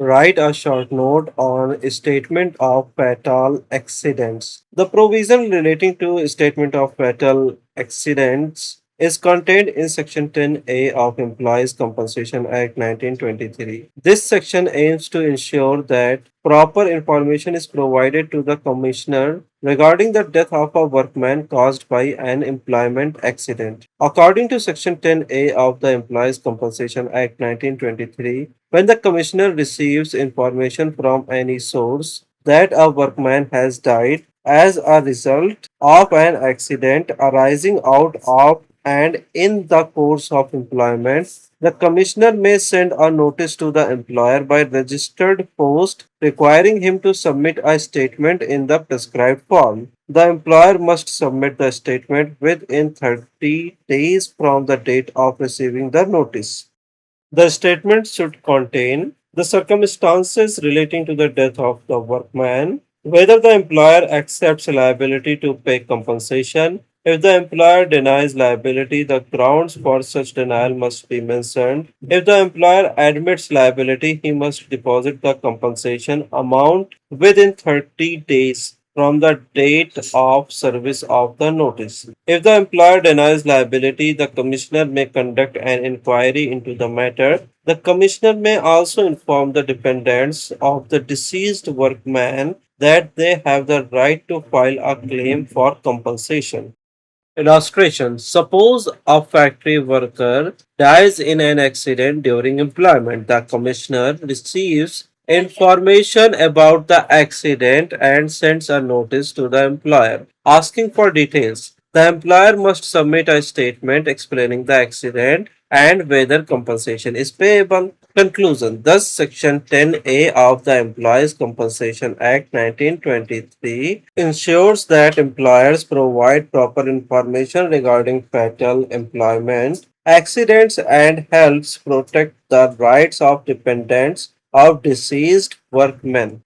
Write a short note on statement of fatal accidents. The provision relating to statement of fatal accidents is contained in Section 10A of Employees Compensation Act 1923. This section aims to ensure that proper information is provided to the Commissioner regarding the death of a workman caused by an employment accident. According to Section 10A of the Employees Compensation Act 1923, when the Commissioner receives information from any source that a workman has died as a result of an accident arising out of and in the course of employment, the Commissioner may send a notice to the employer by registered post requiring him to submit a statement in the prescribed form. The employer must submit the statement within 30 days from the date of receiving the notice. The statement should contain the circumstances relating to the death of the workman, whether the employer accepts liability to pay compensation. If the employer denies liability, the grounds for such denial must be mentioned. If the employer admits liability, he must deposit the compensation amount within 30 days from the date of service of the notice. If the employer denies liability, the Commissioner may conduct an inquiry into the matter. The Commissioner may also inform the dependents of the deceased workman that they have the right to file a claim for compensation. Illustration. Suppose a factory worker dies in an accident during employment. The commissioner receives information about the accident and sends a notice to the employer asking for details. The employer must submit a statement explaining the accident and whether compensation is payable. Conclusion. Thus, Section 10A of the Employees Compensation Act 1923 ensures that employers provide proper information regarding fatal employment accidents and helps protect the rights of dependents of deceased workmen.